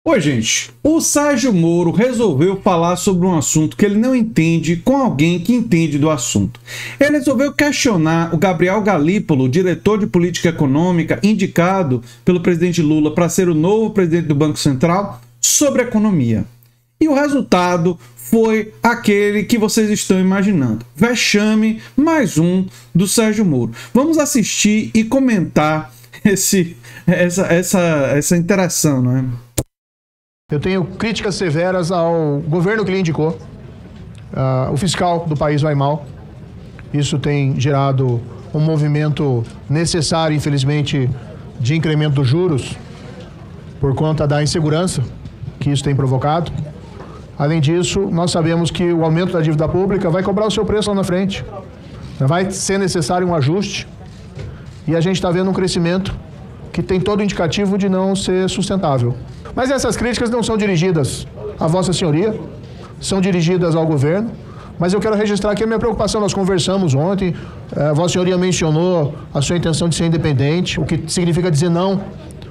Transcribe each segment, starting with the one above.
Oi, gente. O Sérgio Moro resolveu falar sobre um assunto que ele não entende com alguém que entende do assunto. Ele resolveu questionar o Gabriel Galípolo, diretor de política econômica, indicado pelo presidente Lula para ser o novo presidente do Banco Central, sobre economia. E o resultado foi aquele que vocês estão imaginando. Vexame mais um do Sérgio Moro. Vamos assistir e comentar essa interação, não é? Eu tenho críticas severas ao governo que ele indicou. O fiscal do país vai mal. Isso tem gerado um movimento necessário, infelizmente, de incremento dos juros por conta da insegurança que isso tem provocado. Além disso, nós sabemos que o aumento da dívida pública vai cobrar o seu preço lá na frente. Vai ser necessário um ajuste. E a gente está vendo um crescimento que tem todo o indicativo de não ser sustentável. Mas essas críticas não são dirigidas à Vossa Senhoria, são dirigidas ao governo. Mas eu quero registrar aqui a minha preocupação. Nós conversamos ontem, a Vossa Senhoria mencionou a sua intenção de ser independente, o que significa dizer não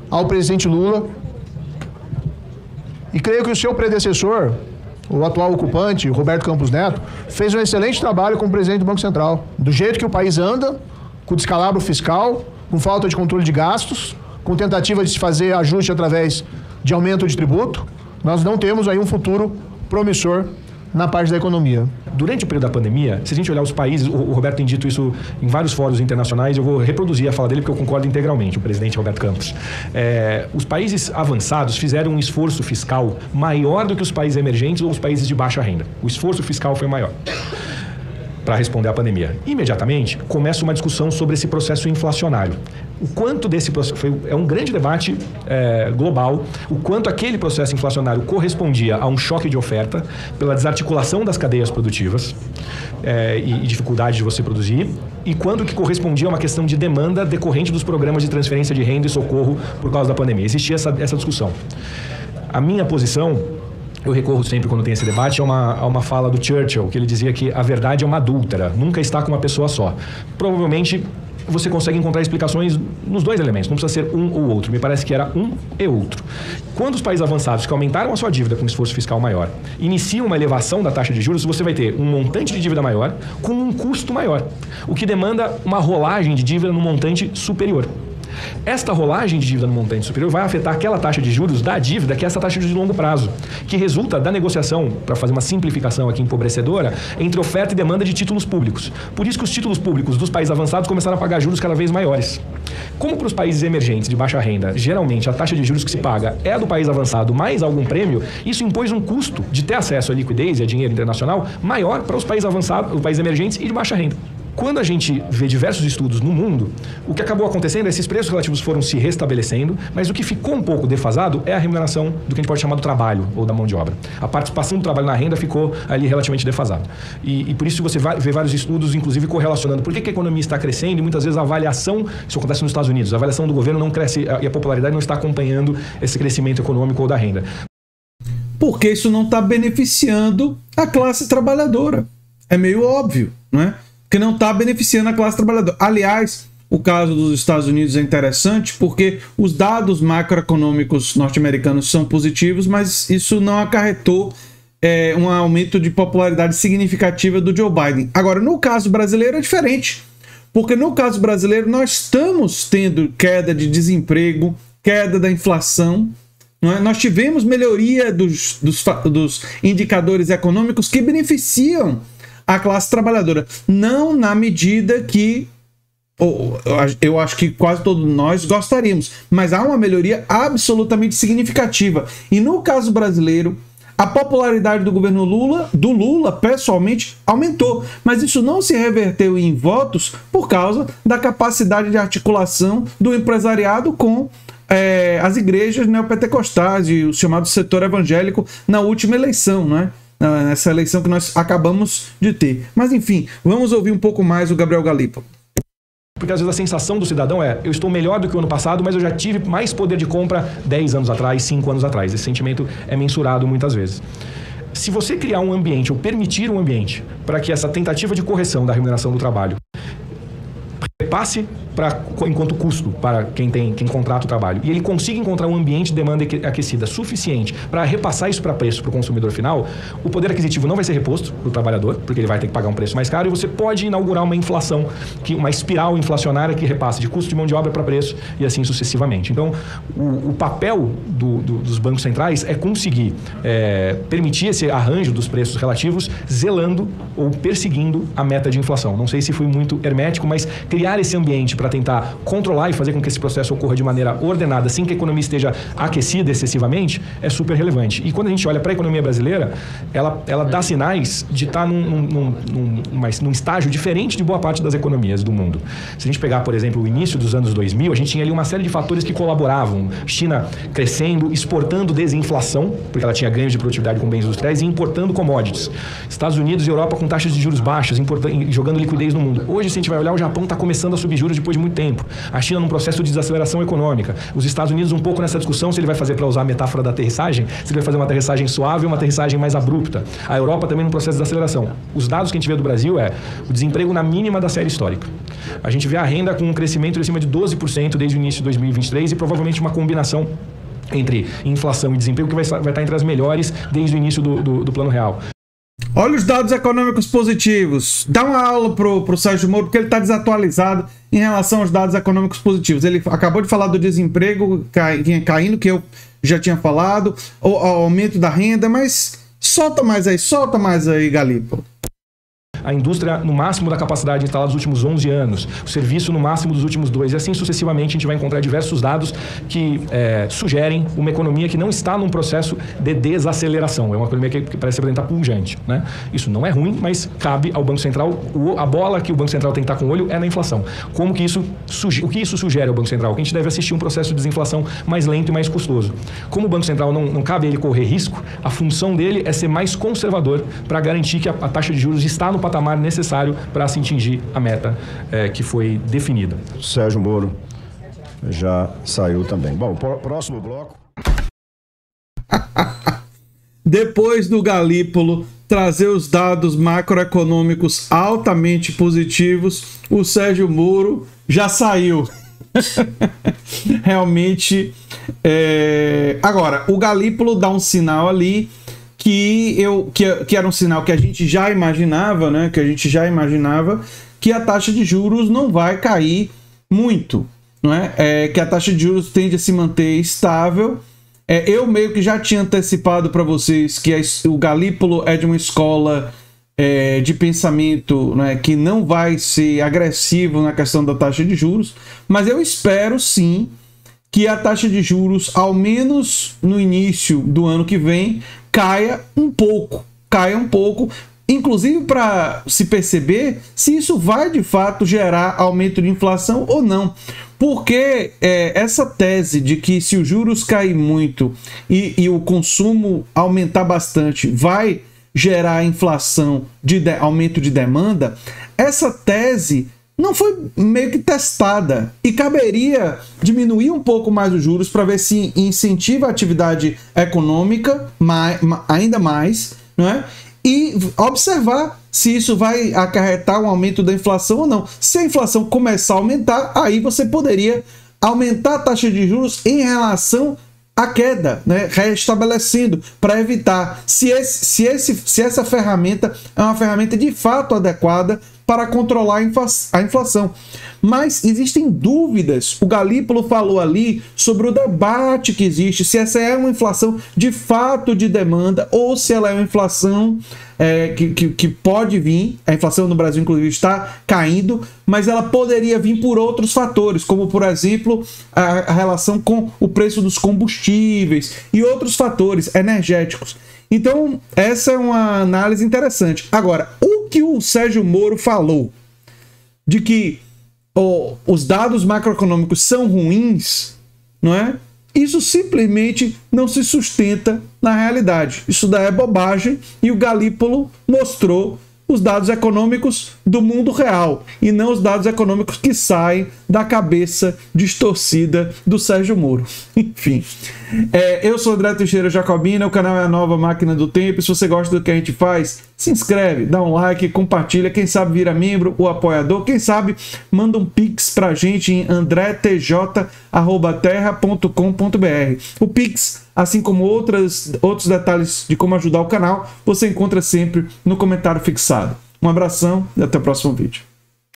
ao presidente Lula. E creio que o seu predecessor, o atual ocupante, Roberto Campos Neto, fez um excelente trabalho como presidente do Banco Central. Do jeito que o país anda, com descalabro fiscal, com falta de controle de gastos, com tentativa de se fazer ajuste através de aumento de tributo, nós não temos aí um futuro promissor na parte da economia. Durante o período da pandemia, se a gente olhar os países, o Roberto tem dito isso em vários fóruns internacionais, eu vou reproduzir a fala dele porque eu concordo integralmente, o presidente Roberto Campos. Os países avançados fizeram um esforço fiscal maior do que os países emergentes ou os países de baixa renda. O esforço fiscal foi maior para responder à pandemia. Imediatamente, começa uma discussão sobre esse processo inflacionário. O quanto desse processo... É um grande debate global, o quanto aquele processo inflacionário correspondia a um choque de oferta pela desarticulação das cadeias produtivas e dificuldade de você produzir, e quanto que correspondia a uma questão de demanda decorrente dos programas de transferência de renda e socorro por causa da pandemia. Existia essa discussão. A minha posição... Eu recorro sempre, quando tem esse debate, a uma fala do Churchill, que ele dizia que a verdade é uma adúltera, nunca está com uma pessoa só. Provavelmente, você consegue encontrar explicações nos dois elementos, não precisa ser um ou outro. Me parece que era um e outro. Quando os países avançados que aumentaram a sua dívida com um esforço fiscal maior, iniciam uma elevação da taxa de juros, você vai ter um montante de dívida maior com um custo maior, o que demanda uma rolagem de dívida num montante superior. Esta rolagem de dívida no montante superior vai afetar aquela taxa de juros da dívida, que é essa taxa de longo prazo, que resulta da negociação, para fazer uma simplificação aqui empobrecedora, entre oferta e demanda de títulos públicos. Por isso que os títulos públicos dos países avançados começaram a pagar juros cada vez maiores. Como para os países emergentes de baixa renda, geralmente a taxa de juros que se paga é a do país avançado mais algum prêmio, isso impôs um custo de ter acesso à liquidez e a dinheiro internacional maior para os países avançados, os países emergentes e de baixa renda. Quando a gente vê diversos estudos no mundo, o que acabou acontecendo é que esses preços relativos foram se restabelecendo, mas o que ficou um pouco defasado é a remuneração do que a gente pode chamar do trabalho ou da mão de obra. A participação do trabalho na renda ficou ali relativamente defasada. E por isso você vê vários estudos, inclusive correlacionando por que a economia está crescendo e muitas vezes a avaliação, isso acontece nos Estados Unidos, a avaliação do governo não cresce e a popularidade não está acompanhando esse crescimento econômico ou da renda. Porque isso não está beneficiando a classe trabalhadora. É meio óbvio, não é? Que não está beneficiando a classe trabalhadora. Aliás, o caso dos Estados Unidos é interessante porque os dados macroeconômicos norte-americanos são positivos, mas isso não acarretou um aumento de popularidade significativa do Joe Biden. Agora, no caso brasileiro é diferente, porque no caso brasileiro nós estamos tendo queda de desemprego, queda da inflação, não é? Nós tivemos melhoria dos indicadores econômicos que beneficiam a classe trabalhadora, não na medida que eu acho que quase todos nós gostaríamos, mas há uma melhoria absolutamente significativa. E no caso brasileiro, a popularidade do governo Lula, pessoalmente, aumentou, mas isso não se reverteu em votos por causa da capacidade de articulação do empresariado com as igrejas neopentecostais e o chamado setor evangélico na última eleição, não é? Nessa eleição que nós acabamos de ter. Mas enfim, vamos ouvir um pouco mais o Gabriel Galípolo. Porque às vezes a sensação do cidadão é, eu estou melhor do que o ano passado, mas eu já tive mais poder de compra 10 anos atrás, 5 anos atrás. Esse sentimento é mensurado muitas vezes. Se você criar um ambiente, ou permitir um ambiente, para que essa tentativa de correção da remuneração do trabalho passe enquanto custo para quem contrata o trabalho, e ele consiga encontrar um ambiente de demanda aquecida suficiente para repassar isso para preço para o consumidor final, o poder aquisitivo não vai ser reposto para o trabalhador, porque ele vai ter que pagar um preço mais caro, e você pode inaugurar uma inflação, uma espiral inflacionária que repasse de custo de mão de obra para preço e assim sucessivamente. Então, o papel dos bancos centrais é conseguir permitir esse arranjo dos preços relativos, zelando ou perseguindo a meta de inflação. Não sei se fui muito hermético, mas criar esse ambiente para tentar controlar e fazer com que esse processo ocorra de maneira ordenada, sem que a economia esteja aquecida excessivamente, é super relevante. E quando a gente olha para a economia brasileira, ela dá sinais de estar num estágio diferente de boa parte das economias do mundo. Se a gente pegar, por exemplo, o início dos anos 2000, a gente tinha ali uma série de fatores que colaboravam. China crescendo, exportando desinflação, porque ela tinha ganhos de produtividade com bens industriais, e importando commodities. Estados Unidos e Europa com taxas de juros baixas, jogando liquidez no mundo. Hoje, se a gente vai olhar, o Japão está começando a subir juros depois de muito tempo. A China num processo de desaceleração econômica. Os Estados Unidos um pouco nessa discussão se ele vai fazer, para usar a metáfora da aterrissagem, se ele vai fazer uma aterrissagem suave ou uma aterrissagem mais abrupta. A Europa também num processo de desaceleração. Os dados que a gente vê do Brasil o desemprego na mínima da série histórica. A gente vê a renda com um crescimento de cima de 12% desde o início de 2023 e provavelmente uma combinação entre inflação e desemprego que vai estar entre as melhores desde o início do Plano Real. Olha os dados econômicos positivos. Dá uma aula pro Sérgio Moro, porque ele está desatualizado em relação aos dados econômicos positivos. Ele acabou de falar do desemprego caindo, que eu já tinha falado, o aumento da renda, mas solta mais aí, Galípolo. A indústria no máximo da capacidade instalada nos últimos 11 anos, o serviço no máximo dos últimos 2, e assim sucessivamente a gente vai encontrar diversos dados que sugerem uma economia que não está num processo de desaceleração. É uma economia que parece apresentar pujante, né? Isso não é ruim, mas cabe ao Banco Central, a bola que o Banco Central tem que estar com o olho é na inflação. O que isso sugere ao Banco Central? Que a gente deve assistir um processo de desinflação mais lento e mais custoso. Como o Banco Central não cabe ele correr risco, a função dele é ser mais conservador para garantir que a taxa de juros está no patamar necessário para se atingir a meta que foi definida. Sérgio Moro já saiu também. Bom, próximo bloco. Depois do Galípolo trazer os dados macroeconômicos altamente positivos, o Sérgio Moro já saiu. Realmente. Agora, o Galípolo dá um sinal ali que era um sinal que a gente já imaginava, né? Que a gente já imaginava que a taxa de juros não vai cair muito, não é? Que a taxa de juros tende a se manter estável. Eu meio que já tinha antecipado para vocês que o Galípolo é de uma escola de pensamento, né, que não vai ser agressivo na questão da taxa de juros, mas eu espero sim que a taxa de juros, ao menos no início do ano que vem, caia um pouco, inclusive para se perceber se isso vai de fato gerar aumento de inflação ou não. Porque essa tese de que se os juros cair muito e o consumo aumentar bastante vai gerar inflação aumento de demanda, essa tese não foi meio que testada e caberia diminuir um pouco mais os juros para ver se incentiva a atividade econômica ainda mais, não é? E observar se isso vai acarretar um aumento da inflação ou não. Se a inflação começar a aumentar, aí você poderia aumentar a taxa de juros em relação à queda, né? Restabelecendo, para evitar se essa ferramenta é uma ferramenta de fato adequada para controlar a inflação. Mas existem dúvidas. O Galípolo falou ali sobre o debate que existe, se essa é uma inflação de fato de demanda ou se ela é uma inflação que pode vir. A inflação no Brasil, inclusive, está caindo, mas ela poderia vir por outros fatores, como, por exemplo, a relação com o preço dos combustíveis e outros fatores energéticos. Então, essa é uma análise interessante. Agora, o que o Sérgio Moro falou de que os dados macroeconômicos são ruins, não é? Isso simplesmente não se sustenta na realidade. Isso daí é bobagem e o Galípolo mostrou os dados econômicos do mundo real e não os dados econômicos que saem da cabeça distorcida do Sérgio Moro. Enfim, eu sou André Teixeira Jacobina, o canal é a Nova Máquina do Tempo. Se você gosta do que a gente faz, se inscreve, dá um like, compartilha, quem sabe vira membro ou apoiador, quem sabe manda um pix pra gente em andretj@terra.com.br. O pix, assim como outros detalhes de como ajudar o canal, você encontra sempre no comentário fixado. Um abração e até o próximo vídeo.